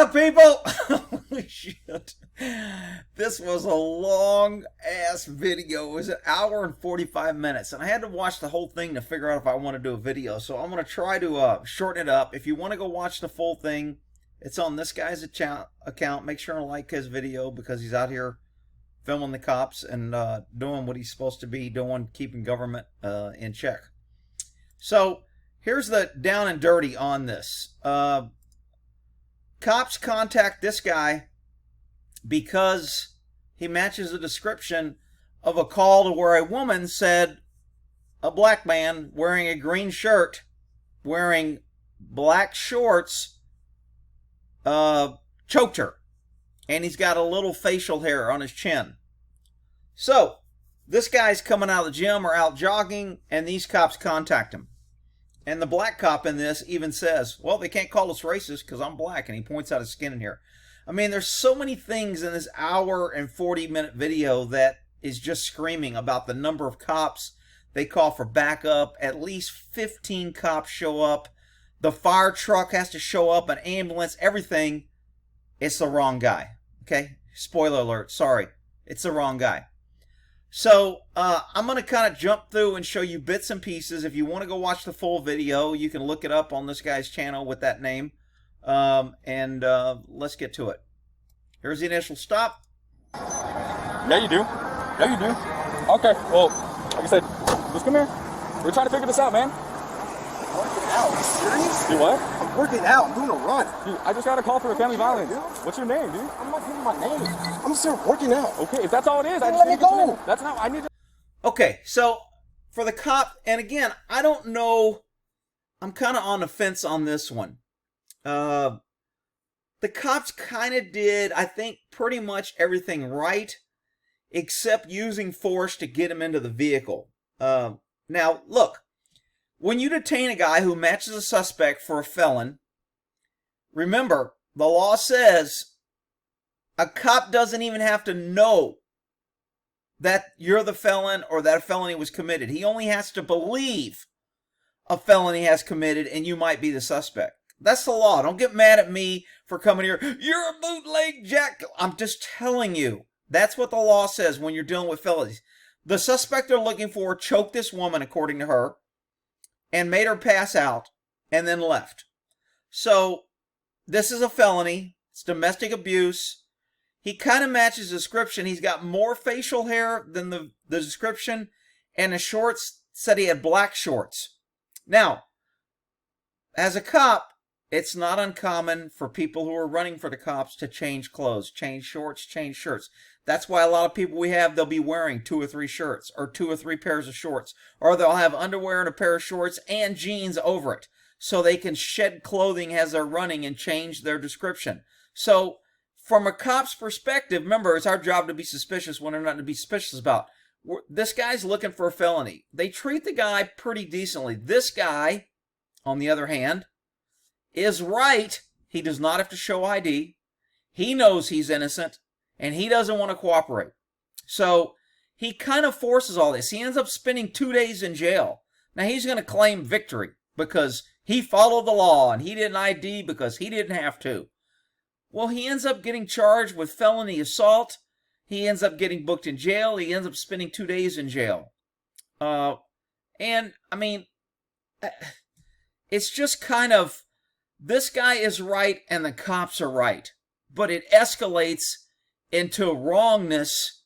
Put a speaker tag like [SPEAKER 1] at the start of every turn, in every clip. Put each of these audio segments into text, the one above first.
[SPEAKER 1] up, people? Holy shit. This was a long ass video. It was an hour and 45 minutes, and I had to watch the whole thing to figure out if I want to do a video. So I'm going to try to shorten it up. If you want to go watch the full thing, it's on this guy's account. Make sure and like his video because he's out here filming the cops and doing what he's supposed to be doing, keeping government in check. So here's the down and dirty on this. Cops contact this guy because he matches the description of a call to where a woman said a black man wearing a green shirt, wearing black shorts, choked her. And he's got a little facial hair on his chin. So, this guy's coming out of the gym or out jogging, and these cops contact him. And the black cop in this even says, well, they can't call us racist because I'm black. And he points out his skin in here. I mean, there's so many things in this hour and 40-minute video that is just screaming about the number of cops. They call for backup. At least 15 cops show up. The fire truck has to show up, an ambulance, everything. It's the wrong guy. Okay? Spoiler alert. Sorry. It's the wrong guy. So, I'm going to kind of jump through and show you bits and pieces. If you want to go watch the full video, you can look it up on this guy's channel with that name. Let's get to it. Here's the initial stop.
[SPEAKER 2] Yeah, you do. Yeah, you do. Okay, well, like I said, just come here. We're trying to figure this out, man.
[SPEAKER 3] I'm working out. Are you serious?
[SPEAKER 2] You what?
[SPEAKER 3] I'm working out. I'm doing a run.
[SPEAKER 2] Dude, I just got a call for a family violence.
[SPEAKER 3] Dude.
[SPEAKER 2] What's your name, dude?
[SPEAKER 3] I'm not giving my name. I'm just working out.
[SPEAKER 2] Okay, if that's all it is, I just
[SPEAKER 3] let
[SPEAKER 2] need
[SPEAKER 3] me
[SPEAKER 2] to get your
[SPEAKER 3] go.
[SPEAKER 2] name. That's not, I need to...
[SPEAKER 1] Okay, so for the cop, and again, I don't know, I'm kind of on the fence on this one. The cops kind of did, I think, pretty much everything right, except using force to get him into the vehicle. Now, look, when you detain a guy who matches a suspect for a felon, remember, the law says a cop doesn't even have to know that you're the felon or that a felony was committed. He only has to believe a felony has committed and you might be the suspect. That's the law. Don't get mad at me for coming here. You're a bootleg jack. I'm just telling you. That's what the law says when you're dealing with felonies. The suspect they're looking for choked this woman, according to her, and made her pass out and then left. So this is a felony. It's domestic abuse. He kind of matches the description. He's got more facial hair than the description, and the shorts said he had black shorts. Now, as a cop, it's not uncommon for people who are running for the cops to change clothes, change shorts, change shirts. That's why a lot of people we have, they'll be wearing 2 or 3 shirts or 2 or 3 pairs of shorts. Or they'll have underwear and a pair of shorts and jeans over it. So they can shed clothing as they're running and change their description. So from a cop's perspective, remember, it's our job to be suspicious when there's nothing to be suspicious about. This guy's looking for a felony. They treat the guy pretty decently. This guy, on the other hand, is right. He does not have to show ID. He knows he's innocent, and he doesn't want to cooperate. So he kind of forces all this. He ends up spending 2 days in jail. Now he's going to claim victory because he followed the law and he didn't ID because he didn't have to. Well, he ends up getting charged with felony assault. He ends up getting booked in jail. He ends up spending 2 days in jail. And, I mean, it's just kind of, this guy is right and the cops are right. But it escalates into wrongness.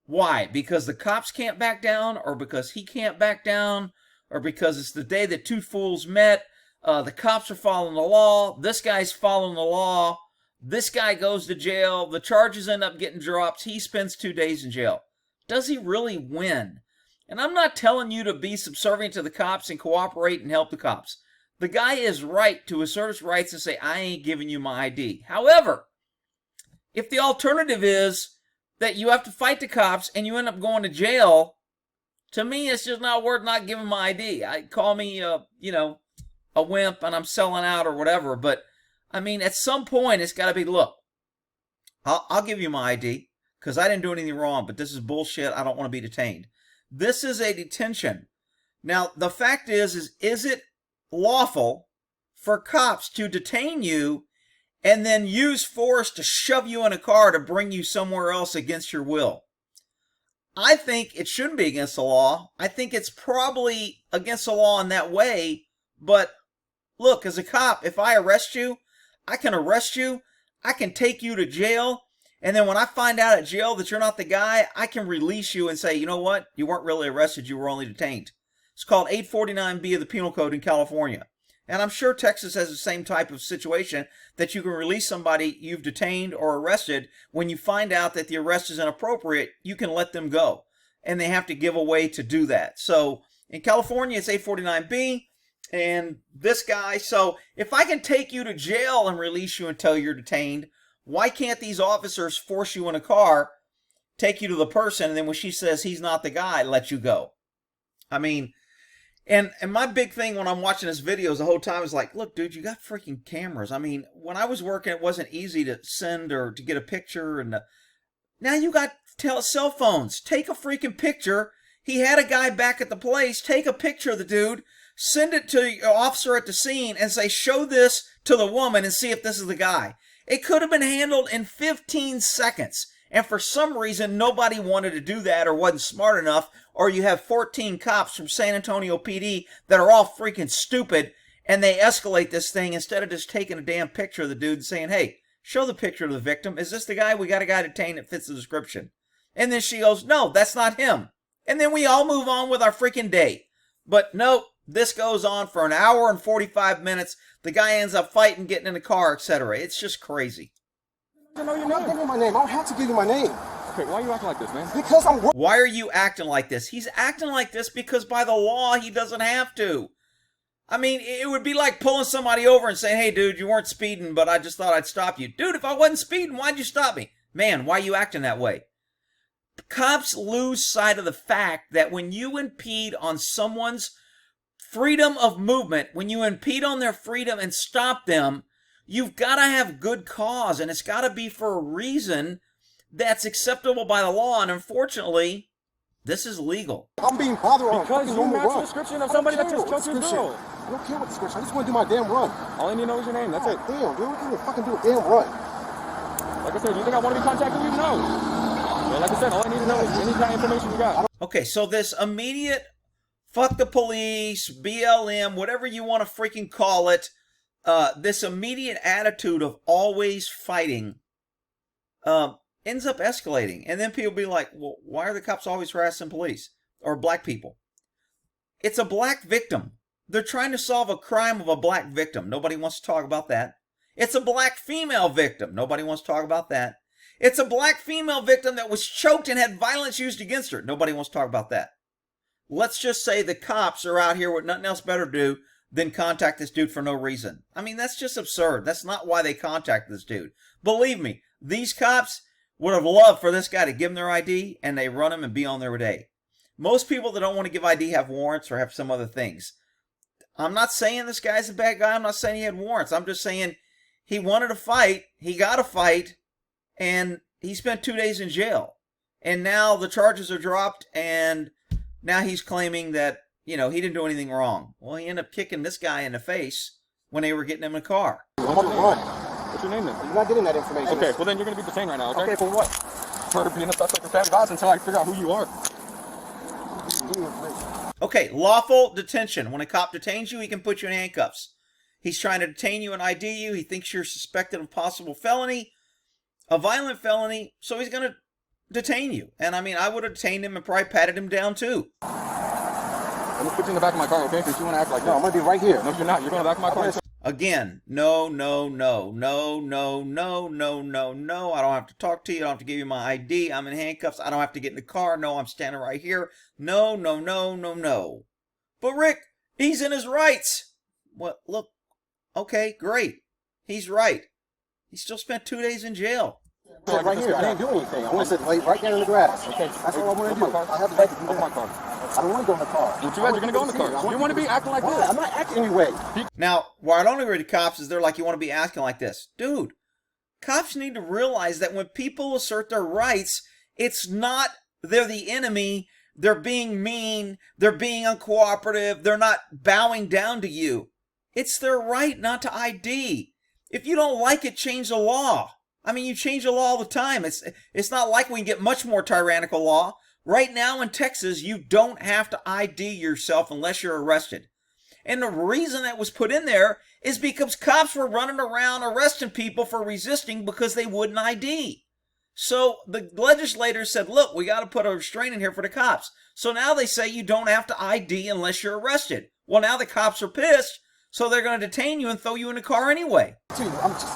[SPEAKER 1] Why? Because the cops can't back down, or because he can't back down, or because it's the day that two fools met. The cops are following the law. This guy's following the law. This guy goes to jail. The charges end up getting dropped. He spends 2 days in jail. Does he really win? And I'm not telling you to be subservient to the cops and cooperate and help the cops. The guy is right to assert his rights and say, I ain't giving you my ID. However, if the alternative is that you have to fight the cops and you end up going to jail, to me, it's just not worth not giving my ID. Call me, a wimp and I'm selling out or whatever. But, I mean, at some point, it's got to be, look, I'll give you my ID because I didn't do anything wrong, but this is bullshit. I don't want to be detained. This is a detention. Now, the fact is it lawful for cops to detain you and then use force to shove you in a car to bring you somewhere else against your will. I think it shouldn't be against the law. I think it's probably against the law in that way. But look, as a cop, if I arrest you, I can arrest you. I can take you to jail. And then when I find out at jail that you're not the guy, I can release you and say, you know what? You weren't really arrested. You were only detained. It's called 849B of the Penal Code in California. And I'm sure Texas has the same type of situation that you can release somebody you've detained or arrested. When you find out that the arrest is inappropriate, you can let them go. And they have to give a way to do that. So in California, it's 849B. And this guy, so if I can take you to jail and release you until you're detained, why can't these officers force you in a car, take you to the person, and then when she says he's not the guy, let you go? I mean, and my big thing when I'm watching this video the whole time is like, look, dude, you got freaking cameras. I mean, when I was working, it wasn't easy to send or to get a picture. And now you got cell phones. Take a freaking picture. He had a guy back at the place. Take a picture of the dude. Send it to the officer at the scene and say, show this to the woman and see if this is the guy. It could have been handled in 15 seconds. And for some reason, nobody wanted to do that or wasn't smart enough. Or you have 14 cops from San Antonio PD that are all freaking stupid. And they escalate this thing instead of just taking a damn picture of the dude and saying, hey, show the picture of the victim. Is this the guy? We got a guy detained that fits the description. And then she goes, no, that's not him. And then we all move on with our freaking day. But nope. This goes on for an hour and 45 minutes. The guy ends up fighting, getting in the car, etc. It's just crazy.
[SPEAKER 3] I know your name. I'm not giving you my name. I don't have to give you my name.
[SPEAKER 2] Okay, why are you acting like this, man?
[SPEAKER 3] Because I'm working.
[SPEAKER 1] Why are you acting like this? He's acting like this because by the law, he doesn't have to. I mean, it would be like pulling somebody over and saying, hey, dude, you weren't speeding, but I just thought I'd stop you. Dude, if I wasn't speeding, why'd you stop me? Man, why are you acting that way? The cops lose sight of the fact that when you impede on someone's freedom of movement, when you impede on their freedom and stop them, you've got to have good cause, and it's got to be for a reason that's acceptable by the law, and unfortunately, this is legal.
[SPEAKER 3] I'm being bothered on
[SPEAKER 2] Because you match the description of somebody that just choked your girl.
[SPEAKER 3] I don't care what description. I just want to do my damn run.
[SPEAKER 2] All I need to know is your name. That's it.
[SPEAKER 3] Damn, dude. I can't fucking do a damn run.
[SPEAKER 2] Like I said, do you think I want to be contacting you? No. Yeah, like I said, all I need to know is any kind of information you got.
[SPEAKER 1] Okay, so this immediate fuck the police, BLM, whatever you want to freaking call it, this immediate attitude of always fighting ends up escalating. And then people be like, well, why are the cops always harassing police or black people? It's a black victim. They're trying to solve a crime of a black victim. Nobody wants to talk about that. It's a black female victim. Nobody wants to talk about that. It's a black female victim that was choked and had violence used against her. Nobody wants to talk about that. Let's just say the cops are out here with nothing else better to do than contact this dude for no reason. I mean, that's just absurd. That's not why they contacted this dude. Believe me, these cops would have loved for this guy to give them their ID and they run him and be on their day. Most people that don't want to give ID have warrants or have some other things. I'm not saying this guy's a bad guy. I'm not saying he had warrants. I'm just saying he wanted to fight. He got a fight. And he spent 2 days in jail. And now the charges are dropped and now he's claiming that, you know, he didn't do anything wrong. Well, he ended up kicking this guy in the face when they were getting him in a car.
[SPEAKER 3] I'm on the run.
[SPEAKER 2] What's your name then?
[SPEAKER 3] You're not getting that information.
[SPEAKER 2] Okay, well then you're going to be detained right now, okay?
[SPEAKER 3] Okay, for what?
[SPEAKER 2] For being a suspect of status odds until I figure out who you are.
[SPEAKER 1] Okay, lawful detention. When a cop detains you, he can put you in handcuffs. He's trying to detain you and ID you. He thinks you're suspected of possible felony, a violent felony, so he's going to detain you. And I mean, I would have detained him and probably patted him down too.
[SPEAKER 2] I'm going to put you in the back of my car, okay? Because you want to act like that.
[SPEAKER 3] No, I'm going to be right here.
[SPEAKER 2] No, you're not. You're going to the back of my car.
[SPEAKER 1] Again, no, no, no, no, no, no, no, no, no. I don't have to talk to you. I don't have to give you my ID. I'm in handcuffs. I don't have to get in the car. No, I'm standing right here. No, no, no, no, no. But Rick, he's in his rights. Well, look, okay, great. He's right. He still spent 2 days in jail.
[SPEAKER 3] Sit right here. I didn't do anything. I want to sit right down in the grass. Okay. That's all I want to do. I have the right to do that.
[SPEAKER 2] My car.
[SPEAKER 3] I don't want to go in the car.
[SPEAKER 2] Well, too bad you're going to go in the car. You want to be acting like this.
[SPEAKER 3] I'm not acting anyway.
[SPEAKER 1] Now, why I don't agree with cops is they're like, you want to be acting like this. Dude, cops need to realize that when people assert their rights, it's not they're the enemy, they're being mean, they're being uncooperative, they're not bowing down to you. It's their right not to ID. If you don't like it, change the law. I mean, you change the law all the time. It's not like we can get much more tyrannical law. Right now in Texas, you don't have to ID yourself unless you're arrested. And the reason that was put in there is because cops were running around arresting people for resisting because they wouldn't ID. So the legislators said, look, we got to put a restraint in here for the cops. So now they say you don't have to ID unless you're arrested. Well, now the cops are pissed, so they're going to detain you and throw you in the car anyway.
[SPEAKER 3] Dude, I'm just...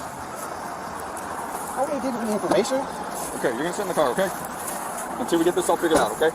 [SPEAKER 3] I ain't giving you information.
[SPEAKER 2] Okay, you're going to sit in the car, okay? Until we get this all figured out, okay?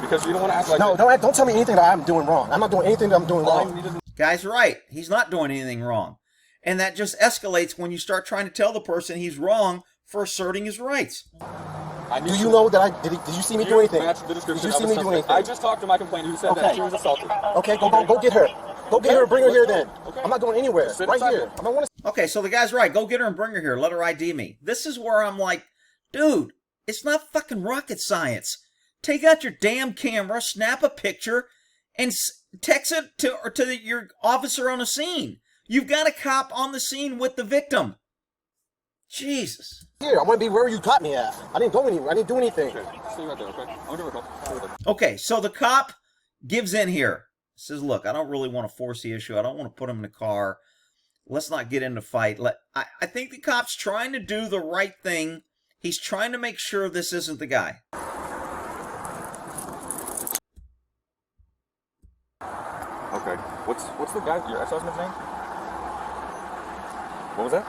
[SPEAKER 2] Because you don't want to act like...
[SPEAKER 3] No, don't tell me anything that I'm doing wrong. I'm not doing anything that I'm doing wrong.
[SPEAKER 1] Guy's right. He's not doing anything wrong. And that just escalates when you start trying to tell the person he's wrong for asserting his rights.
[SPEAKER 3] Do you know that did you see me do anything? Did you see me do anything?
[SPEAKER 2] I just talked to my complainant who said that she was assaulted.
[SPEAKER 3] Okay, go get her. Go get her and bring her here then. Okay. I'm not going anywhere. Right here. I don't want to...
[SPEAKER 1] Okay, so the guy's right. Go get her and bring her here. Let her ID me. This is where I'm like, dude, it's not fucking rocket science. Take out your damn camera, snap a picture, and text it to your officer on the scene. You've got a cop on the scene with the victim. Jesus.
[SPEAKER 3] Here, I want to be where you caught me at. I didn't go anywhere. I didn't do anything.
[SPEAKER 2] Okay, stay right there, okay? I'm going to record. Stay right there.
[SPEAKER 1] Okay, so the cop gives in here. Says, look, I don't really want to force the issue. I don't want to put him in the car. Let's not get in a fight. I think the cop's trying to do the right thing. He's trying to make sure this isn't the guy.
[SPEAKER 2] Okay. What's the guy, your ex-husband's name? What was that?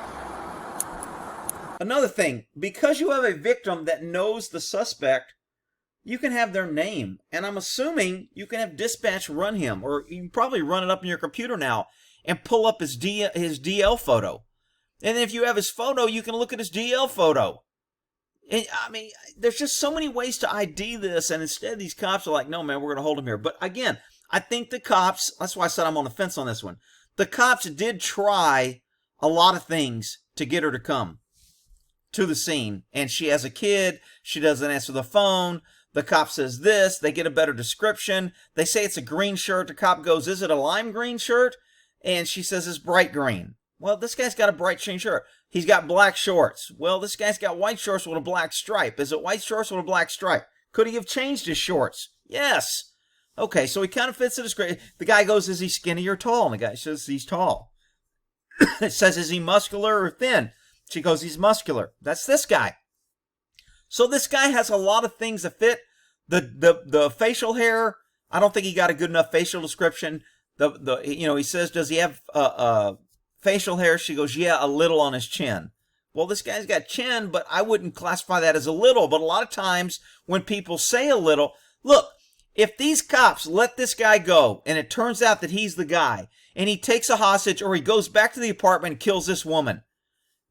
[SPEAKER 1] Another thing, because you have a victim that knows the suspect, you can have their name. And I'm assuming you can have dispatch run him, or you can probably run it up in your computer now and pull up his DL photo. And if you have his photo, you can look at his DL photo. And, I mean, there's just so many ways to ID this, and instead these cops are like, no, man, we're going to hold him here. But again, I think the cops, that's why I said I'm on the fence on this one. The cops did try a lot of things to get her to come to the scene. And she has a kid. She doesn't answer the phone. The cop says this. They get a better description. They say it's a green shirt. The cop goes, is it a lime green shirt? And she says it's bright green. Well, this guy's got a bright green shirt. He's got black shorts. Well, this guy's got white shorts with a black stripe. Is it white shorts with a black stripe? Could he have changed his shorts? Yes. Okay, so he kind of fits the description. The guy goes, is he skinny or tall? And the guy says he's tall. It says, is he muscular or thin? She goes, he's muscular. That's this guy. So this guy has a lot of things that fit. The facial hair, I don't think he got a good enough facial description. He says, does he have facial hair? She goes, yeah, a little on his chin. Well, this guy's got chin, but I wouldn't classify that as a little. But a lot of times when people say a little, look, if these cops let this guy go and it turns out that he's the guy and he takes a hostage or he goes back to the apartment and kills this woman,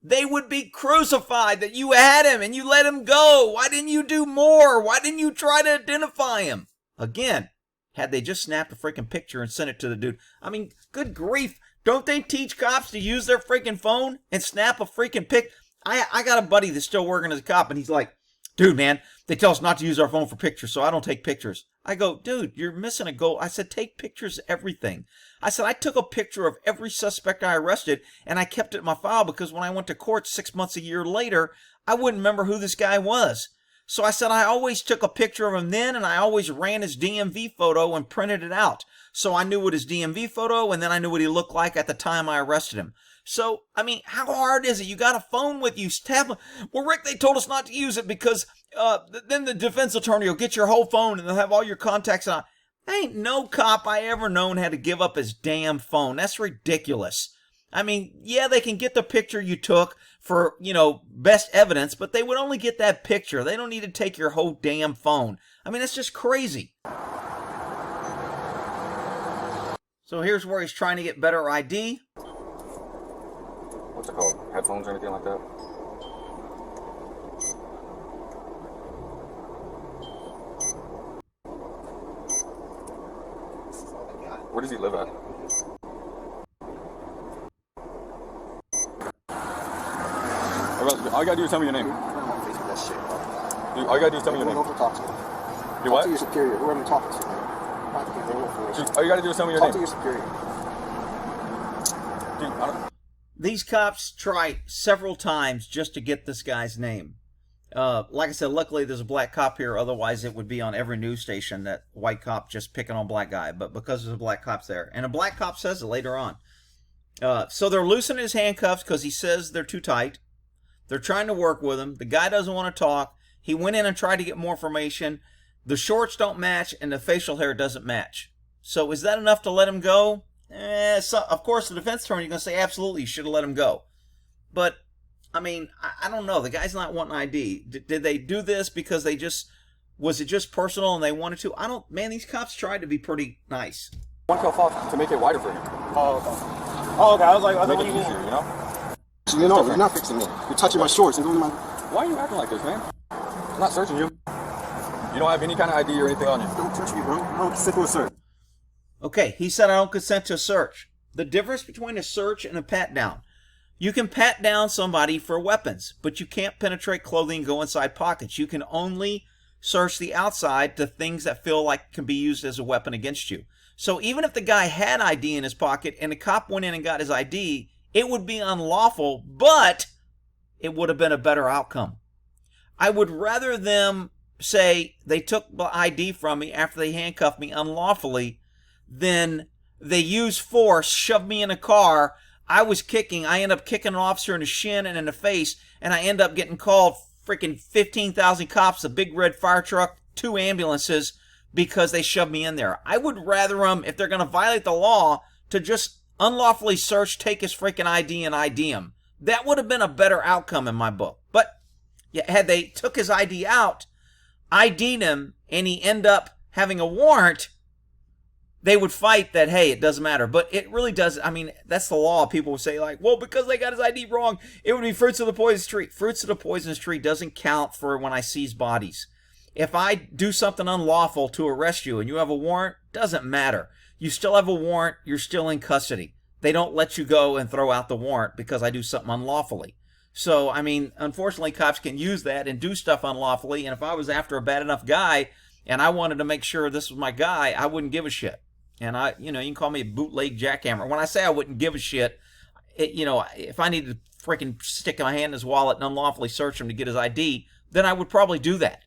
[SPEAKER 1] they would be crucified that you had him and you let him go. Why didn't you do more? Why didn't you try to identify him? Again, had they just snapped a freaking picture and sent it to the dude. I mean, good grief. Don't they teach cops to use their freaking phone and snap a freaking pic? I got a buddy that's still working as a cop, and he's like, dude, man, they tell us not to use our phone for pictures, so I don't take pictures. I go, dude, you're missing a goal. I said, take pictures of everything. I said, I took a picture of every suspect I arrested, and I kept it in my file because when I went to court 6 months, a year later, I wouldn't remember who this guy was. So I said, I always took a picture of him then, and I always ran his DMV photo and printed it out. So I knew what his DMV photo, and then I knew what he looked like at the time I arrested him. So, I mean, how hard is it? You got a phone with you. Well, Rick, they told us not to use it because then the defense attorney will get your whole phone and they'll have all your contacts on. Ain't no cop I ever known had to give up his damn phone. That's ridiculous. I mean, yeah, they can get the picture you took for, best evidence, but they would only get that picture. They don't need to take your whole damn phone. I mean, that's just crazy. So here's where he's trying to get better ID.
[SPEAKER 2] What's it called? Headphones or anything like that? Where does he live at? All you gotta do is tell me your name. Dude, all you gotta do is tell me your name. You what?
[SPEAKER 3] Talk to your superior, whoever I'm talking to.
[SPEAKER 2] Dude, all you gotta do is tell me your name.
[SPEAKER 3] Talk to your superior.
[SPEAKER 2] Dude,
[SPEAKER 1] these cops try several times just to get this guy's name. Like I said, luckily there's a black cop here. Otherwise, it would be on every news station that white cop just picking on black guy. But because there's a black cop's there. And a black cop says it later on. So they're loosening his handcuffs because he says they're too tight. They're trying to work with him. The guy doesn't want to talk. He went in and tried to get more information. The shorts don't match and the facial hair doesn't match. So is that enough to let him go? So, of course, the defense attorney is going to say, absolutely, you should have let him go. But, I mean, I don't know. The guy's not wanting ID. Did they do this because they just, was it just personal and they wanted to? I don't, man, these cops tried to be pretty nice.
[SPEAKER 2] One cuff off to make it wider for him.
[SPEAKER 3] Oh, okay. Oh, okay. I was like,
[SPEAKER 2] make it easier, you know?
[SPEAKER 3] You know, you're not fixing me. You're touching my shorts and doing my...
[SPEAKER 2] Why are you acting like this, man? I'm not searching you. You don't have any kind of ID or anything on you.
[SPEAKER 3] Don't touch me, bro. I don't consent to a search.
[SPEAKER 1] Okay, he said I don't consent to a search. The difference between a search and a pat down. You can pat down somebody for weapons, but you can't penetrate clothing and go inside pockets. You can only search the outside to things that feel like can be used as a weapon against you. So even if the guy had ID in his pocket and the cop went in and got his ID, it would be unlawful, but it would have been a better outcome. I would rather them say they took the ID from me after they handcuffed me unlawfully than they used force, shoved me in a car. I was kicking. I end up kicking an officer in the shin and in the face, and I end up getting called freaking 15,000 cops, a big red fire truck, 2 ambulances because they shoved me in there. I would rather them, if they're going to violate the law, to just unlawfully search, take his freaking ID, and ID him. That would have been a better outcome in my book. But yeah, had they took his ID out, ID'd him, and he end up having a warrant, they would fight that, hey, it doesn't matter. But it really does. I mean, that's the law. People would say, like, well, because they got his ID wrong, it would be fruits of the poisonous tree. Fruits of the poisonous tree doesn't count for when I seize bodies. If I do something unlawful to arrest you and you have a warrant, doesn't matter. You still have a warrant. You're still in custody. They don't let you go and throw out the warrant because I do something unlawfully. So, I mean, unfortunately, cops can use that and do stuff unlawfully. And if I was after a bad enough guy and I wanted to make sure this was my guy, I wouldn't give a shit. And you can call me a bootleg jackhammer. When I say I wouldn't give a shit, if I needed to freaking stick my hand in his wallet and unlawfully search him to get his ID, then I would probably do that.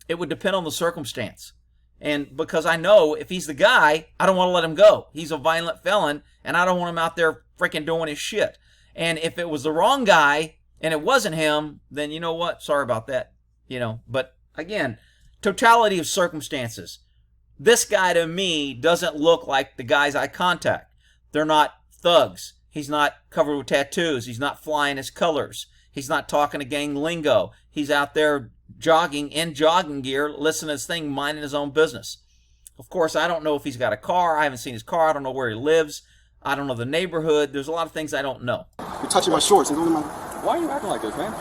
[SPEAKER 1] It would depend on the circumstance. And because I know if he's the guy, I don't want to let him go. He's a violent felon, and I don't want him out there freaking doing his shit. And if it was the wrong guy and it wasn't him, then you know what? Sorry about that. But again, totality of circumstances. This guy to me doesn't look like the guys I contact. They're not thugs. He's not covered with tattoos. He's not flying his colors. He's not talking to gang lingo. He's out there jogging in jogging gear, listening to his thing, minding his own business. Of course, I don't know if he's got a car. I haven't seen his car. I don't know where he lives. I don't know the neighborhood. There's a lot of things I don't know.
[SPEAKER 3] You're touching my shorts and doing my...
[SPEAKER 2] Why are you acting like this, man?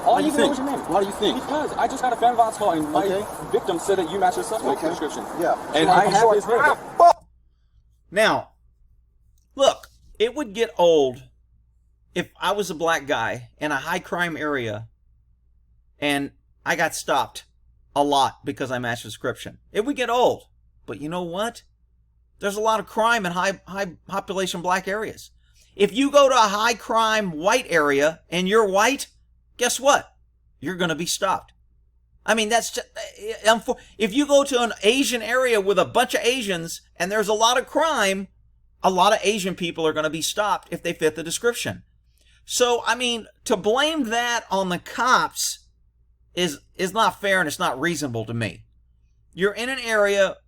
[SPEAKER 3] Why do you think? Why do you think?
[SPEAKER 2] Because I just got a fan box call and my victim said that you match your suspect description.
[SPEAKER 3] Yeah.
[SPEAKER 2] And I have his hair.
[SPEAKER 1] Now, look, it would get old if I was a black guy in a high crime area and I got stopped a lot because I matched the description. It would get old. But you know what? There's a lot of crime in high population black areas. If you go to a high crime white area and you're white, guess what? You're going to be stopped. I mean, that's just, if you go to an Asian area with a bunch of Asians and there's a lot of crime, a lot of Asian people are going to be stopped if they fit the description. So, I mean, to blame that on the cops is not fair and it's not reasonable to me. You're in an area,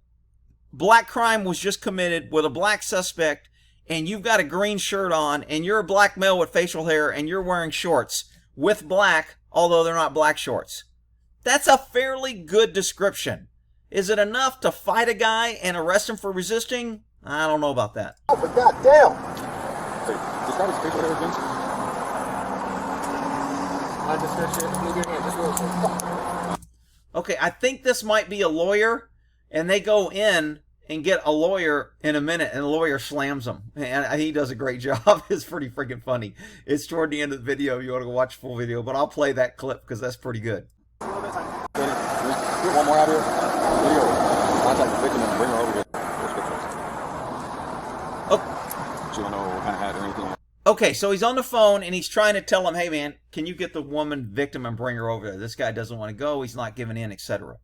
[SPEAKER 1] black crime was just committed with a black suspect, and you've got a green shirt on, and you're a black male with facial hair, and you're wearing shorts with black, although they're not black shorts. That's a fairly good description. Is it enough to fight a guy and arrest him for resisting? I don't know about that.
[SPEAKER 3] Oh, but goddamn!
[SPEAKER 2] Wait, describe his facial hair again.
[SPEAKER 3] My description. Move your hand. Just real quick.
[SPEAKER 1] Okay, I think this might be a lawyer, and they go in and get a lawyer in a minute, and the lawyer slams him. And he does a great job. It's pretty freaking funny. It's toward the end of the video. You want to go watch the full video, but I'll play that clip because that's pretty good.
[SPEAKER 2] Get one more out here. Video. Contact the victim and bring her over here.
[SPEAKER 1] Oh.
[SPEAKER 2] You don't know what kind of hat or anything.
[SPEAKER 1] Okay, so he's on the phone and he's trying to tell him, hey man, can you get the woman victim and bring her over there? This guy doesn't want to go, he's not giving in, etc.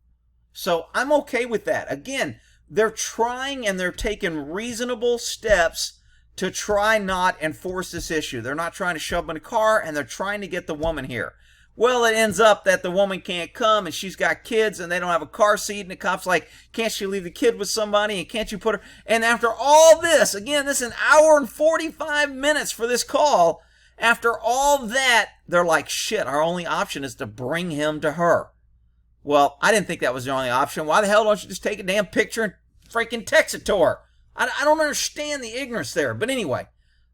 [SPEAKER 1] So I'm okay with that. Again, they're trying and they're taking reasonable steps to try not enforce this issue. They're not trying to shove him in a car, and they're trying to get the woman here. Well, it ends up that the woman can't come, and she's got kids, and they don't have a car seat, and the cop's like, can't she leave the kid with somebody, and can't you put her... And after all this, again, this is an hour and 45 minutes for this call. After all that, they're like, shit, our only option is to bring him to her. Well, I didn't think that was the only option. Why the hell don't you just take a damn picture and freaking text it to her? I don't understand the ignorance there. But anyway,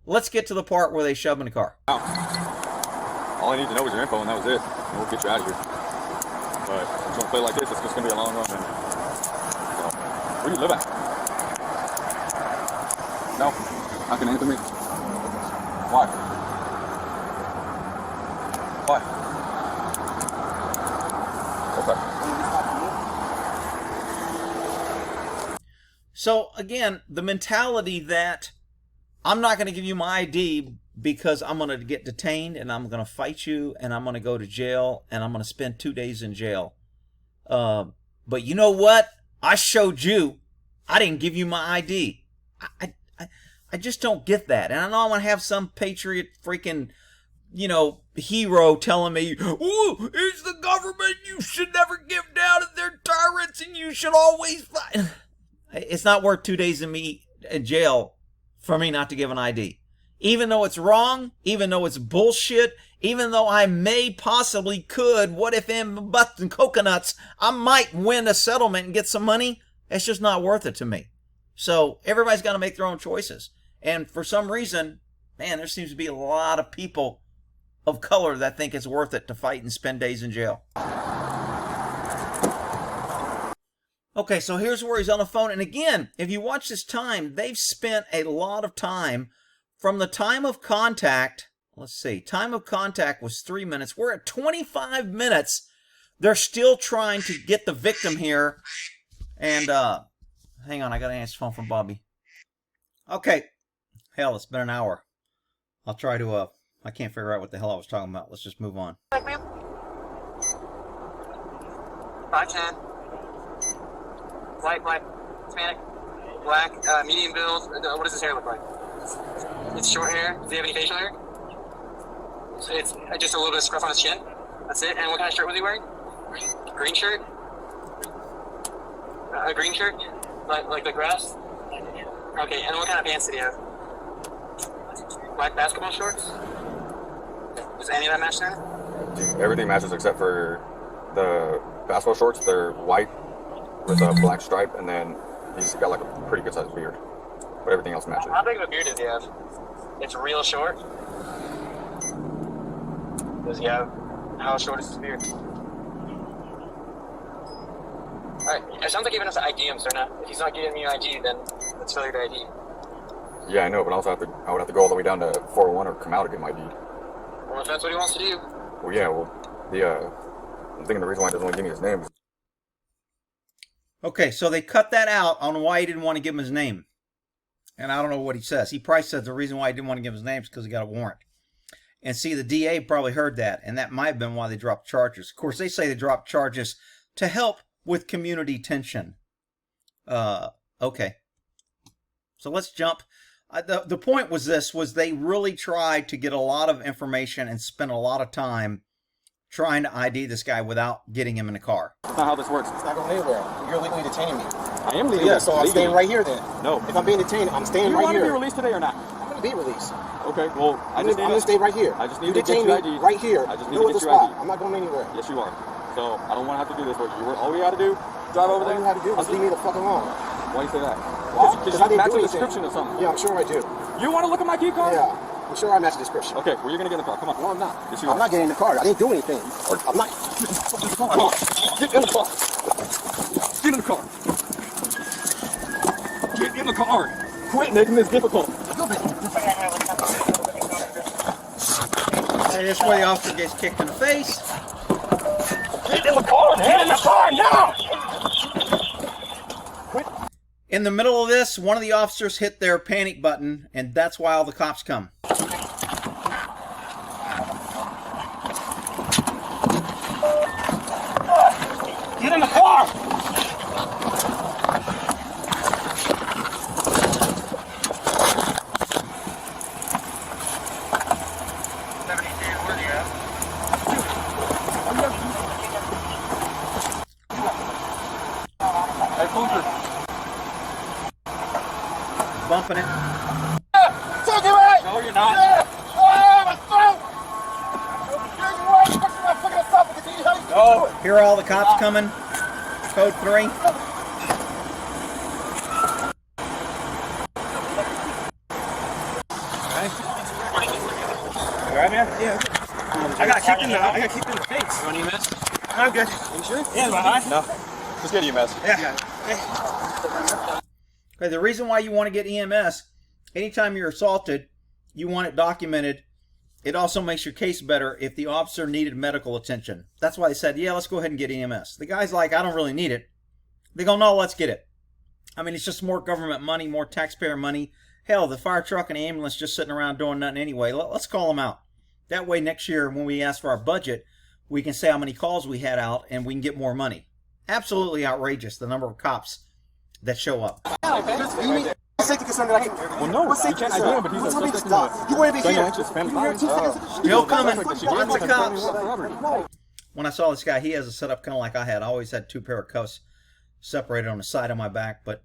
[SPEAKER 1] let's get to the part where they shove him in the car.
[SPEAKER 2] All I need to know is your info, and that was it. And we'll get you out of here. But if it's going to play like this, it's just going to be a long run, man. So, where do you live at? No, not going to answer me. Why? Why? Okay.
[SPEAKER 1] So, again, the mentality that I'm not going to give you my ID because I'm going to get detained and I'm going to fight you and I'm going to go to jail and I'm going to spend 2 days in jail. But you know what? I showed you. I didn't give you my ID. I just don't get that. And I know I'm going to have some patriot freaking, hero telling me, oh, it's the government. You should never give down to their tyrants and you should always fight. It's not worth 2 days in jail for me not to give an ID. Even though it's wrong, even though it's bullshit, even though I may possibly could, what if in butts and coconuts, I might win a settlement and get some money. It's just not worth it to me. So everybody's got to make their own choices. And for some reason, man, there seems to be a lot of people of color that think it's worth it to fight and spend days in jail. Okay, so here's where he's on the phone. And again, if you watch this time, they've spent a lot of time from the time of contact. Let's see, time of contact was 3 minutes. We're at 25 minutes. They're still trying to get the victim here. And, hang on, I got to answer the phone from Bobby. Okay, hell, it's been an hour. I'll try to, I can't figure out what the hell I was talking about. Let's just move on.
[SPEAKER 4] 5'10", white, Hispanic, black, medium build. What does his hair look like? It's short hair. Does he have any facial hair? It's just a little bit of scruff on his chin. That's it. And what kind of shirt was he wearing? Green shirt? A green shirt? Like the grass? Okay, and what kind of pants did he have? Black basketball shorts? Does any of that match there?
[SPEAKER 2] Everything matches except for the basketball shorts. They're white with a black stripe, and then he's got like a pretty good sized beard. But everything else matches.
[SPEAKER 4] How big of a beard does he have? It's real short. Does he have? How short is his beard? Alright, it sounds like even if the ID him, sir. If he's not giving me an ID, then let's failure to ID.
[SPEAKER 2] Yeah, I know, but also I would have to go all the way down to 401 or come out to get my ID.
[SPEAKER 4] Well, if that's what he wants to do.
[SPEAKER 2] Well, yeah, I'm thinking the reason why he doesn't want to give me his name is...
[SPEAKER 1] Okay, so they cut that out on why he didn't want to give him his name. And I don't know what he says. He probably says the reason why he didn't want to give his name is because he got a warrant. And see, the DA probably heard that, and that might have been why they dropped charges. Of course, they say they dropped charges to help with community tension. Okay. So let's jump. The point was they really tried to get a lot of information and spent a lot of time trying to ID this guy without getting him in the car.
[SPEAKER 2] That's not how this works.
[SPEAKER 3] It's not going anywhere. You're legally detaining me.
[SPEAKER 2] I am legally.
[SPEAKER 3] Yeah, so I'm staying right here then.
[SPEAKER 2] No.
[SPEAKER 3] If I'm being detained, I'm staying right here.
[SPEAKER 2] You want to be released today or not?
[SPEAKER 3] I'm going to be released.
[SPEAKER 2] Okay, well,
[SPEAKER 3] I'm going to stay right here.
[SPEAKER 2] I just need
[SPEAKER 3] you
[SPEAKER 2] to get
[SPEAKER 3] detain
[SPEAKER 2] you
[SPEAKER 3] me
[SPEAKER 2] ID.
[SPEAKER 3] right here.
[SPEAKER 2] I just need
[SPEAKER 3] No
[SPEAKER 2] to
[SPEAKER 3] other
[SPEAKER 2] get you
[SPEAKER 3] spot.
[SPEAKER 2] ID.
[SPEAKER 3] I'm not going anywhere.
[SPEAKER 2] Yes, you are. So I don't want to have to do this, but all you got to do, drive over there.
[SPEAKER 3] All you have to do is leave me the fuck alone.
[SPEAKER 2] Why do you say that?
[SPEAKER 3] Because I didn't
[SPEAKER 2] match
[SPEAKER 3] do
[SPEAKER 2] the
[SPEAKER 3] anything.
[SPEAKER 2] description of something.
[SPEAKER 3] Yeah, I'm sure I do.
[SPEAKER 2] You want to look at my key card?
[SPEAKER 3] Yeah, I'm sure I match the description.
[SPEAKER 2] Okay, well, you're going to get in the car. Come on.
[SPEAKER 3] No, I'm not.
[SPEAKER 2] Yes, you
[SPEAKER 3] I'm
[SPEAKER 2] are.
[SPEAKER 3] not getting in the car. I didn't do anything. I'm not.
[SPEAKER 2] Come on. Get in the car. Get in the car. Get in the car. Quit making this difficult.
[SPEAKER 1] And this way the officer gets kicked in the face.
[SPEAKER 2] Get in the car, man. In the car now.
[SPEAKER 1] In the middle of this, one of the officers hit their panic button, and that's why all the cops come. Here are all the cops coming. Code 3.
[SPEAKER 3] You alright, man? Yeah. I got kicked in the face.
[SPEAKER 4] You want EMS?
[SPEAKER 3] I'm good.
[SPEAKER 4] You sure?
[SPEAKER 3] Yeah, am I high?
[SPEAKER 2] No. Just get EMS.
[SPEAKER 3] Yeah.
[SPEAKER 1] Okay, the reason why you want to get EMS, anytime you're assaulted, you want it documented. It also makes your case better if the officer needed medical attention. That's why they said, yeah, let's go ahead and get EMS. The guy's like, I don't really need it. They go, no, let's get it. I mean, it's just more government money, more taxpayer money. Hell, the fire truck and the ambulance just sitting around doing nothing anyway. Let's call them out. That way next year when we ask for our budget, we can say how many calls we had out and we can get more money. Absolutely outrageous, the number of cops that show up.
[SPEAKER 3] Safety concern that I can.
[SPEAKER 2] Well, no,
[SPEAKER 3] What's
[SPEAKER 2] you
[SPEAKER 3] safety
[SPEAKER 2] can't
[SPEAKER 3] concern?
[SPEAKER 2] ID him, but he's a
[SPEAKER 3] What's
[SPEAKER 2] suspect in
[SPEAKER 3] stop? You want to be here?
[SPEAKER 1] Still coming. Lots of cops. When I saw this guy, he has a setup kind of like I had. I always had 2 pair of cuffs separated on the side of my back, but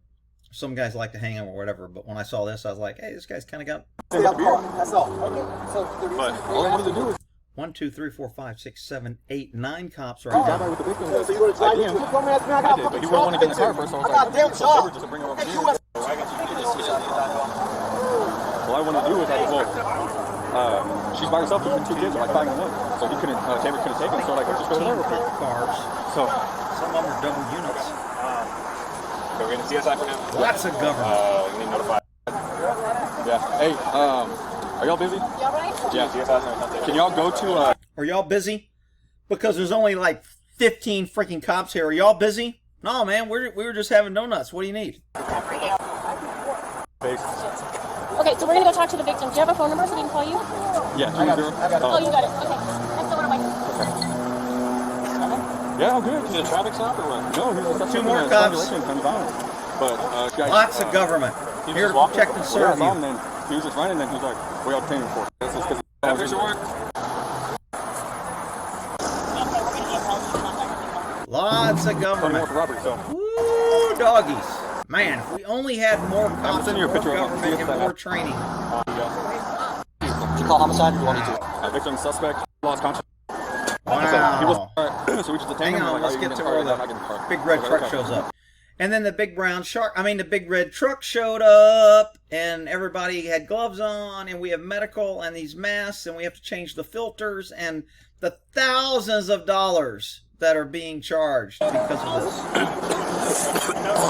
[SPEAKER 1] some guys like to hang them or whatever. But when I saw this, I was like, hey, this guy's kind of got...
[SPEAKER 3] That's all. Okay. So the
[SPEAKER 2] But all I wanted to do was
[SPEAKER 1] 1, 2, 3, 4, 5, 6, 7, 8, 9 cops right
[SPEAKER 2] the guy
[SPEAKER 1] now.
[SPEAKER 2] with the victim.
[SPEAKER 3] So you want to try
[SPEAKER 2] I
[SPEAKER 3] to
[SPEAKER 2] did, but he wouldn't want to get in the car first, so I was like,
[SPEAKER 3] damn
[SPEAKER 2] so they were just to bring him over here. All I wanted to do was she's by herself between 2 kids, like 5 and 1. So he couldn't, Tamer couldn't take him, so like, just go there real quick.
[SPEAKER 1] Cars.
[SPEAKER 2] So,
[SPEAKER 1] Some of them are double units.
[SPEAKER 2] so we're going to CSI for him.
[SPEAKER 1] Lots of government.
[SPEAKER 2] We need to notify. Yeah. Hey, are y'all busy? Yeah. Can y'all go to,
[SPEAKER 1] Are y'all busy? Because there's only like 15 freaking cops here. Are y'all busy? No, man. We were just having donuts. What do you need?
[SPEAKER 2] base?
[SPEAKER 5] Okay, so we're gonna go talk to the victim. Do you have a phone number so we can call you?
[SPEAKER 2] Yeah, 2 0.
[SPEAKER 5] Oh, you got it. Okay. That's the one I'm waiting.
[SPEAKER 2] Yeah, I'm good. Is it a traffic stop or what? No, he was a
[SPEAKER 1] 2 more cops.
[SPEAKER 2] But,
[SPEAKER 1] Lots of government.
[SPEAKER 2] he was
[SPEAKER 1] Here
[SPEAKER 2] just
[SPEAKER 1] to
[SPEAKER 2] walking.
[SPEAKER 1] protect and serve
[SPEAKER 2] Yeah,
[SPEAKER 1] you.
[SPEAKER 2] and then he was just running, and he's like, "We are paying for it." This is because
[SPEAKER 4] After work.
[SPEAKER 1] Lots of government.
[SPEAKER 2] for robbery. So
[SPEAKER 1] Woo, doggies. Man, if we only had more cops and
[SPEAKER 2] sending you a
[SPEAKER 1] more
[SPEAKER 2] picture of
[SPEAKER 1] government
[SPEAKER 2] him.
[SPEAKER 1] and more training.
[SPEAKER 3] Did you call homicide? You want me to?
[SPEAKER 2] victim suspect lost consciousness. He was
[SPEAKER 1] Wow.
[SPEAKER 2] so we just detained
[SPEAKER 1] Hang
[SPEAKER 2] him.
[SPEAKER 1] on,
[SPEAKER 2] Like,
[SPEAKER 1] let's
[SPEAKER 2] "Are you
[SPEAKER 1] get
[SPEAKER 2] in
[SPEAKER 1] to
[SPEAKER 2] the car?"
[SPEAKER 1] where
[SPEAKER 2] He's like, "I'm not getting in the car."
[SPEAKER 1] the big red
[SPEAKER 2] I was
[SPEAKER 1] truck
[SPEAKER 2] like,
[SPEAKER 1] shows up. And then the big big red truck showed up, and everybody had gloves on, and we have medical and these masks, and we have to change the filters, and the thousands of dollars that are being charged because of this.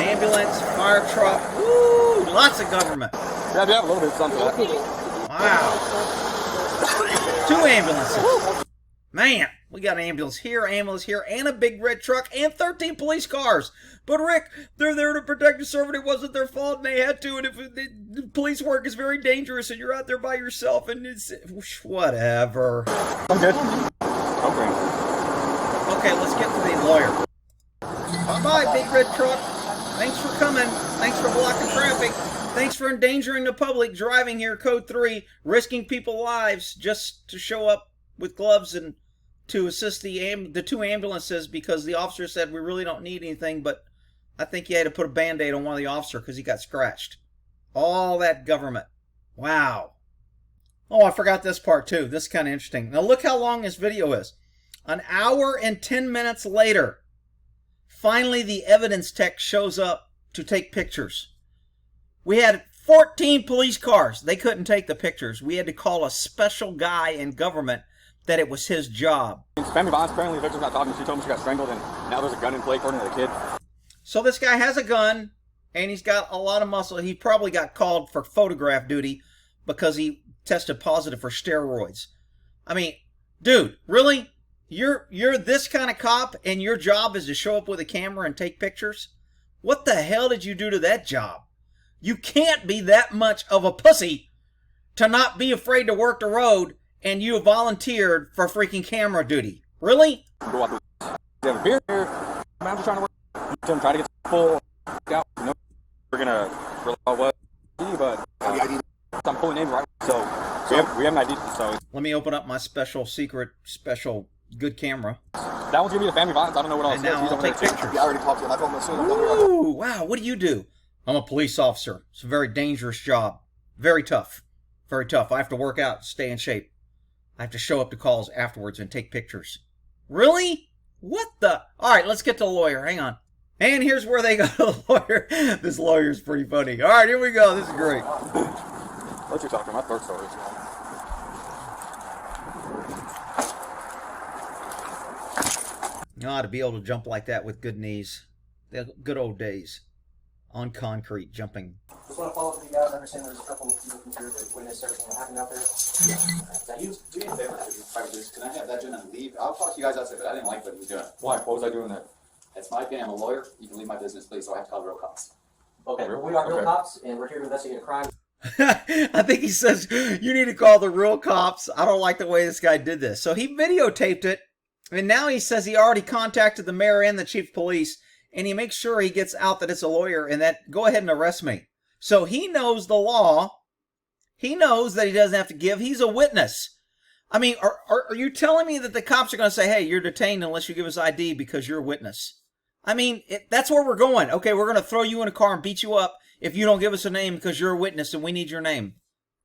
[SPEAKER 1] Ambulance, fire truck, woo, lots of government.
[SPEAKER 2] Yeah, they have a little bit of something.
[SPEAKER 1] Wow. 2 ambulances. Man, we got an ambulance here, and a big red truck, and 13 police cars. But Rick, they're there to protect and serve, and it wasn't their fault, and they had to. And if the police work is very dangerous, and you're out there by yourself, and it's whatever.
[SPEAKER 2] I'm good. Okay.
[SPEAKER 1] Okay, let's get to the lawyer. Bye-bye, big red truck. Thanks for coming. Thanks for blocking traffic. Thanks for endangering the public driving here, Code 3, risking people's lives just to show up with gloves and to assist the 2 ambulances because the officer said we really don't need anything, but I think he had to put a Band-Aid on one of the officers because he got scratched. All that government. Wow. Oh, I forgot this part too. This is kind of interesting. Now look how long this video is. 1 hour and 10 minutes later, finally the evidence tech shows up to take pictures. We had 14 police cars. They couldn't take the pictures. We had to call a special guy in government that it was his job.
[SPEAKER 2] Family violence, apparently the victim's not talking. She told me she got strangled, and now there's a gun in play according to the kid.
[SPEAKER 1] So this guy has a gun, and he's got a lot of muscle. He probably got called for photograph duty because he tested positive for steroids. I mean, dude, really? You're this kind of cop, and your job is to show up with a camera and take pictures? What the hell did you do to that job? You can't be that much of a pussy to not be afraid to work the road, and you volunteered for freaking camera duty. Really?
[SPEAKER 2] Go out there. You have a beer here. I'm just trying to work. I'm trying to get full out. You know, we're gonna rely on what, but I'm pulling in right. So we have an ID. So
[SPEAKER 1] Let me open up my special good camera.
[SPEAKER 2] that one's gonna be the family violence. I don't know what else.
[SPEAKER 1] And now I'll take pictures.
[SPEAKER 3] Yeah, I already talked to him. I told him as soon as I'm done.
[SPEAKER 1] Ooh, wow, what do you do? I'm a police officer. It's a very dangerous job. Very tough. Very tough. I have to work out, stay in shape. I have to show up to calls afterwards and take pictures. Really? What the? All right, let's get to the lawyer. Hang on. And here's where they go to the lawyer. This lawyer's pretty funny. All right, here we go. This is great.
[SPEAKER 2] What you talking? My throat story.
[SPEAKER 1] You ought to be able to jump like that with good knees. The good old days. On concrete, jumping.
[SPEAKER 3] Just want to follow up with you guys. I understand there's a couple of people here that witnessed everything that happened out there. Now, he was doing a favor. Can I have that gentleman leave? I'll talk to you guys outside, but I didn't like what he was doing.
[SPEAKER 2] Why? What was I doing there?
[SPEAKER 3] That's my opinion. I'm a lawyer. You can leave my business, please, so I have to call the real cops. Okay,
[SPEAKER 2] Real?
[SPEAKER 3] we are real
[SPEAKER 2] Okay.
[SPEAKER 3] cops, and we're here to investigate a crime.
[SPEAKER 1] I think he says, you need to call the real cops. I don't like the way this guy did this. So he videotaped it, and now he says he already contacted the mayor and the chief of police, and he makes sure he gets out that it's a lawyer and that go ahead and arrest me. So he knows the law. He knows that he doesn't have to give. He's a witness. I mean, are you telling me that the cops are going to say, hey, you're detained unless you give us ID because you're a witness? I mean, that's where we're going. Okay, we're going to throw you in a car and beat you up if you don't give us a name because you're a witness and we need your name.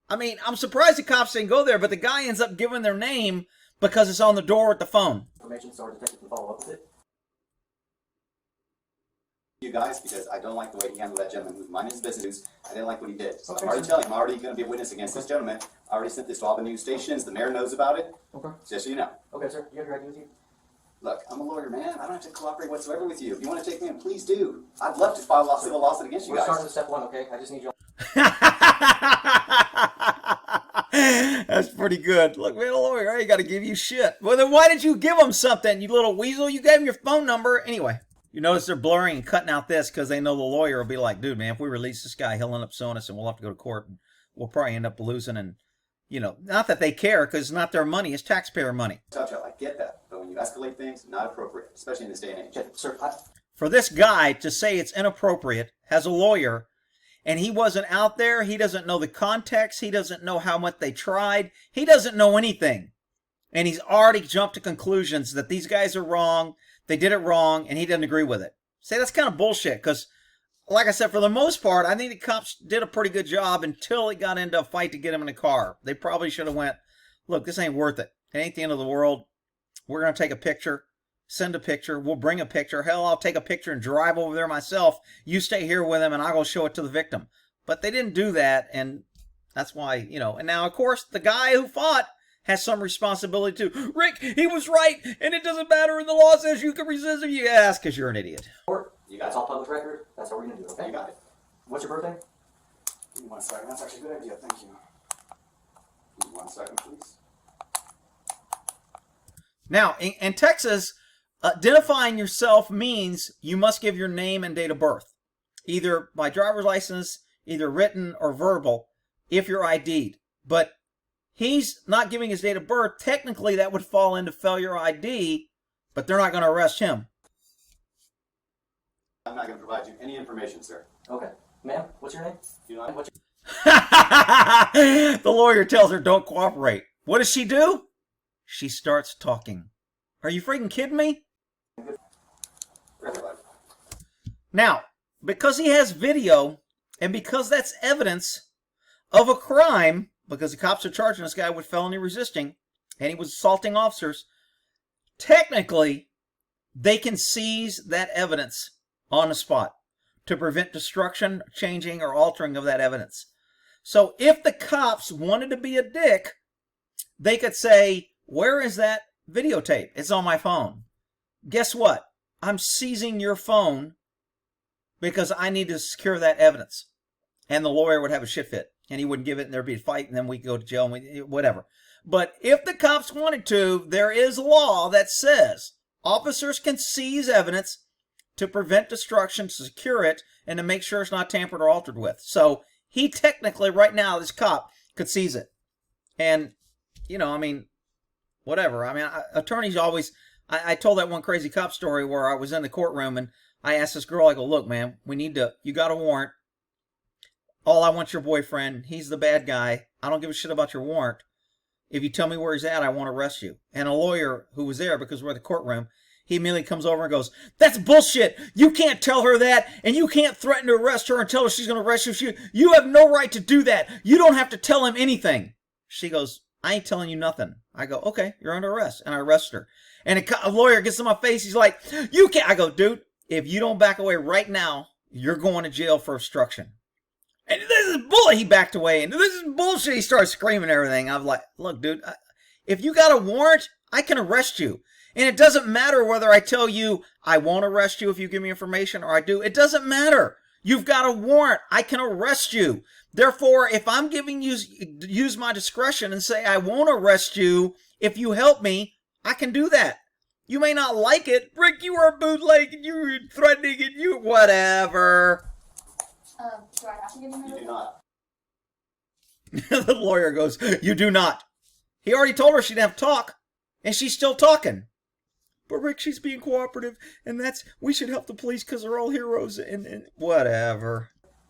[SPEAKER 1] I mean, I'm surprised the cops didn't go there, but the guy ends up giving their name because it's on the door with the phone.
[SPEAKER 3] Information, so our detective can follow up with it.
[SPEAKER 6] You guys, because I don't like the way he handled that gentleman who's minding his business. I didn't like what he did. So
[SPEAKER 3] Okay.
[SPEAKER 6] I'm already telling you, I'm already going to be a witness against this gentleman. I already sent this to all the news stations. The mayor knows about it.
[SPEAKER 3] Okay.
[SPEAKER 6] Just so you know.
[SPEAKER 3] Okay, sir. You have your ID with you?
[SPEAKER 6] Look, I'm a lawyer, man. I don't have to cooperate whatsoever with you. If you want to take me in, please do. I'd love to file a civil lawsuit against you
[SPEAKER 3] We're starting
[SPEAKER 6] guys.
[SPEAKER 3] with step one, okay? I just need you.
[SPEAKER 1] That's pretty good. Look, man, a lawyer, I ain't got to give you shit. Well, then why did you give him something, you little weasel? You gave him your phone number. Anyway, you notice they're blurring and cutting out this because they know the lawyer will be like, dude, man, if we release this guy, he'll end up suing us and we'll have to go to court. And we'll probably end up losing. And, you know, not that they care because it's not their money. It's taxpayer money.
[SPEAKER 6] Tough job, I get that. But when you escalate things, not appropriate, especially in this day and age.
[SPEAKER 3] Okay, sir,
[SPEAKER 1] For this guy to say it's inappropriate as a lawyer, and he wasn't out there, he doesn't know the context, he doesn't know how much they tried, he doesn't know anything. And he's already jumped to conclusions that these guys are wrong, they did it wrong, and he doesn't agree with it. Say that's kind of bullshit, because, like I said, for the most part, I think the cops did a pretty good job until it got into a fight to get him in the car. They probably should have went, look, this ain't worth it. It ain't the end of the world. We're going to take a picture. Send a picture. We'll bring a picture. Hell, I'll take a picture and drive over there myself. You stay here with him and I'll go show it to the victim. But they didn't do that, and that's why, you know. And now, of course, the guy who fought has some responsibility too. Rick, he was right, and it doesn't matter, and the law says you can resist him. Yeah, that's because you're an idiot.
[SPEAKER 6] You got
[SPEAKER 3] that's
[SPEAKER 6] it.
[SPEAKER 3] all public record. That's what we're going to do, okay?
[SPEAKER 6] You got it.
[SPEAKER 3] What's your birthday?
[SPEAKER 6] Give me 1 second. That's actually a good idea. Thank you. Give me 1 second, please.
[SPEAKER 1] Now, in Texas, identifying yourself means you must give your name and date of birth, either by driver's license, either written or verbal, if you're ID'd. But he's not giving his date of birth. Technically, that would fall into failure ID, but they're not going to arrest him.
[SPEAKER 6] I'm not going to provide you any information, sir.
[SPEAKER 3] Okay. Ma'am, what's your name?
[SPEAKER 6] You know,
[SPEAKER 3] What's
[SPEAKER 1] The lawyer tells her, don't cooperate. What does she do? She starts talking. Are you freaking kidding me?
[SPEAKER 6] everybody.
[SPEAKER 1] Now, because he has video, and because that's evidence of a crime, because the cops are charging this guy with felony resisting, and he was assaulting officers, technically, they can seize that evidence on the spot to prevent destruction, changing, or altering of that evidence. So if the cops wanted to be a dick, they could say, where is that videotape? It's on my phone. Guess what? I'm seizing your phone because I need to secure that evidence. And the lawyer would have a shit fit. And he wouldn't give it, and there'd be a fight, and then we'd go to jail, and whatever. But if the cops wanted to, there is law that says officers can seize evidence to prevent destruction, to secure it, and to make sure it's not tampered or altered with. So he technically, right now, this cop could seize it. And, you know, I mean, whatever. I mean, attorneys always... I told that one crazy cop story where I was in the courtroom, and I asked this girl, I go, look, man, you got a warrant. All I want's your boyfriend. He's the bad guy. I don't give a shit about your warrant. If you tell me where he's at, I want to arrest you. And a lawyer who was there, because we're at the courtroom, he immediately comes over and goes, that's bullshit. You can't tell her that, and you can't threaten to arrest her and tell her she's going to arrest you. You have no right to do that. You don't have to tell him anything. She goes, I ain't telling you nothing. I go, okay, you're under arrest. And I arrest her. And a lawyer gets in my face. He's like, you can't. I go, dude, if you don't back away right now, you're going to jail for obstruction. And this is bullshit. He backed away. And this is bullshit. He started screaming and everything. I was like, look, dude, if you got a warrant, I can arrest you. And it doesn't matter whether I tell you I won't arrest you if you give me information or I do. It doesn't matter. You've got a warrant. I can arrest you. Therefore, if I'm giving you, use my discretion and say I won't arrest you if you help me, I can do that. You may not like it. Rick, you are bootlegging, you were threatening it, you whatever.
[SPEAKER 5] Do I have to give him
[SPEAKER 6] You do not.
[SPEAKER 1] The lawyer goes, you do not. He already told her she didn't have to talk, and she's still talking. But Rick, she's being cooperative, and we should help the police because they're all heroes, and whatever.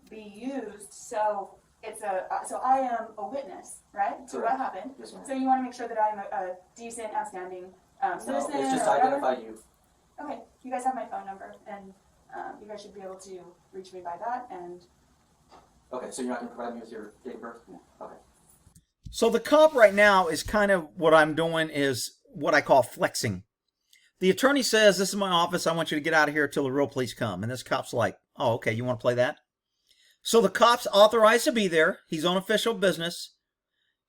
[SPEAKER 7] Be used, so it's so I am a witness, right, to what happened.
[SPEAKER 6] Yes, ma'am.
[SPEAKER 7] So you want to make sure that I'm a decent, outstanding citizen.
[SPEAKER 6] No, it's just
[SPEAKER 7] or
[SPEAKER 6] to
[SPEAKER 7] whatever?
[SPEAKER 6] identify you.
[SPEAKER 7] Okay, you guys have my phone number, and you guys should be able to reach me by that. And
[SPEAKER 6] Okay, so you're not going to provide me with your date of birth? No. Okay.
[SPEAKER 1] So the cop right now is kind of what I'm doing is what I call flexing. The attorney says, this is my office. I want you to get out of here till the real police come. And this cop's like, oh, okay, you want to play that? So the cop's authorized to be there. He's on official business.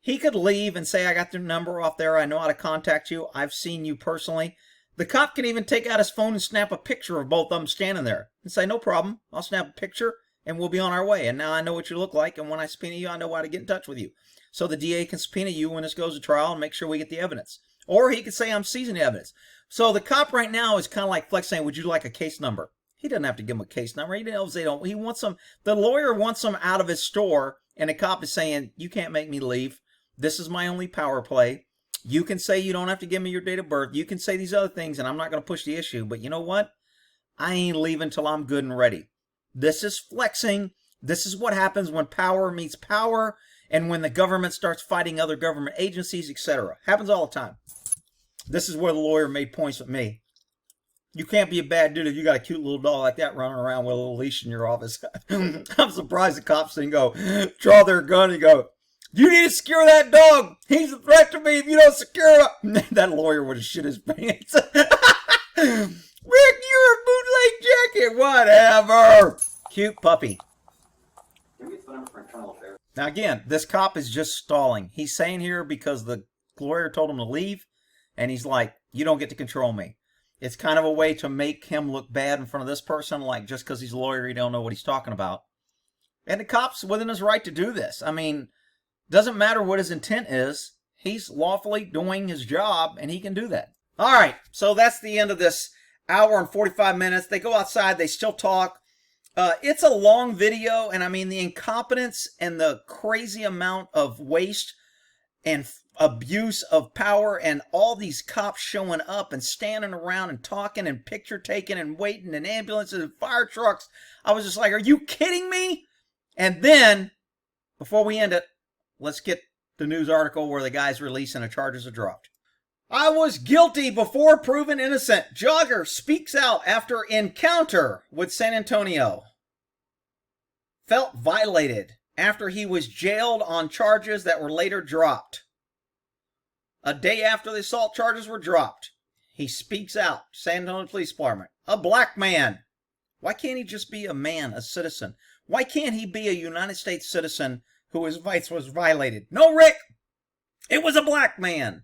[SPEAKER 1] He could leave and say, I got their number off there. I know how to contact you. I've seen you personally. The cop can even take out his phone and snap a picture of both of them standing there and say, no problem. I'll snap a picture and we'll be on our way. And now I know what you look like. And when I subpoena you, I know how to get in touch with you. So the DA can subpoena you when this goes to trial and make sure we get the evidence. Or he could say, I'm seizing the evidence. So the cop right now is kind of like Flex saying, would you like a case number? He doesn't have to give them a case number. He knows they don't. He wants them. The lawyer wants them out of his store. And the cop is saying, you can't make me leave. This is my only power play. You can say you don't have to give me your date of birth. You can say these other things, and I'm not going to push the issue. But you know what? I ain't leaving till I'm good and ready. This is flexing. This is what happens when power meets power and when the government starts fighting other government agencies, etc. Happens all the time. This is where the lawyer made points with me. You can't be a bad dude if you got a cute little dog like that running around with a little leash in your office. I'm surprised the cops didn't go, draw their gun and go, you need to secure that dog. He's a threat to me if you don't secure him. That lawyer would have shit his pants. Rick, you're a bootleg jacket. Whatever. Cute puppy.
[SPEAKER 6] Can we get the number for internal affairs?
[SPEAKER 1] Now again, this cop is just stalling. He's saying here because the lawyer told him to leave, and he's like, you don't get to control me. It's kind of a way to make him look bad in front of this person, like just because he's a lawyer, he don't know what he's talking about. And the cop's within his right to do this. I mean, doesn't matter what his intent is. He's lawfully doing his job, and he can do that. All right, so that's the end of this hour and 45 minutes. They go outside. They still talk. It's a long video, and I mean, the incompetence and the crazy amount of waste and abuse of power and all these cops showing up and standing around and talking and picture taking and waiting and ambulances and fire trucks. I was just like, are you kidding me? And then, before we end it, let's get the news article where the guy's released and the charges are dropped. I was guilty before proven innocent. Jogger speaks out after encounter with San Antonio. Felt violated after he was jailed on charges that were later dropped. A day after the assault charges were dropped, he speaks out. San Antonio Police Department. A black man. Why can't he just be a man, a citizen? Why can't he be a United States citizen who his rights was violated? No, Rick! It was a black man.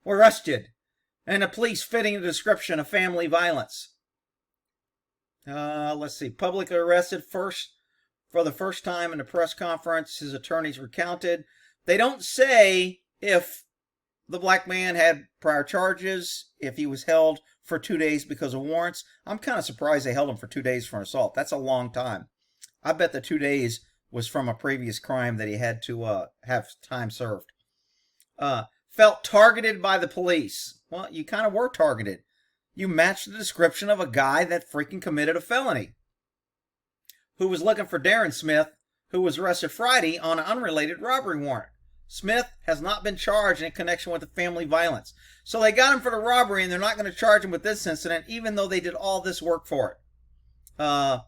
[SPEAKER 1] Arrested. And the police fitting the description of family violence. Let's see. Publicly arrested for the first time in the press conference. His attorneys recounted. They don't say if the black man had prior charges, if he was held for 2 days because of warrants. I'm kind of surprised they held him for 2 days for an assault. That's a long time. I bet the 2 days was from a previous crime that he had to have time served. Felt targeted by the police. Well, you kind of were targeted. You matched the description of a guy that freaking committed a felony, who was looking for Darren Smith, who was arrested Friday on an unrelated robbery warrant. Smith has not been charged in connection with the family violence. So they got him for the robbery, and they're not going to charge him with this incident, even though they did all this work for it.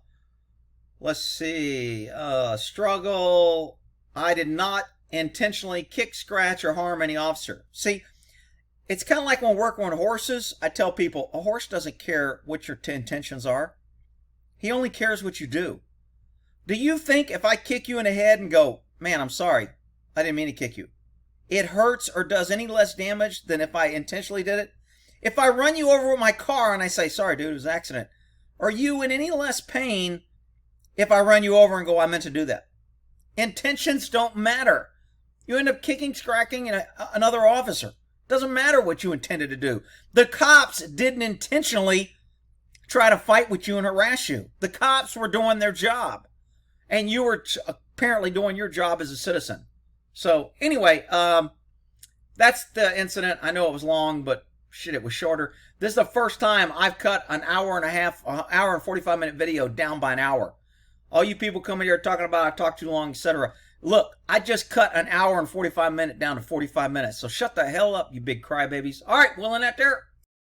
[SPEAKER 1] Let's see. Struggle. I did not intentionally kick, scratch, or harm any officer. See, it's kind of like when working on horses. I tell people, a horse doesn't care what your intentions are. He only cares what you do. Do you think if I kick you in the head and go, man, I'm sorry, I didn't mean to kick you, it hurts or does any less damage than if I intentionally did it? If I run you over with my car and I say, sorry, dude, it was an accident, are you in any less pain if I run you over and go, I meant to do that? Intentions don't matter. You end up kicking, scratching another officer. Doesn't matter what you intended to do. The cops didn't intentionally try to fight with you and harass you. The cops were doing their job. And you were apparently doing your job as a citizen. So anyway, that's the incident. I know it was long, but shit, it was shorter. This is the first time I've cut an hour and 45-minute video down by an hour. All you people coming here talking about I talk too long, etc. Look, I just cut an hour and 45 minutes down to 45 minutes. So shut the hell up, you big crybabies. All right, well, in that there.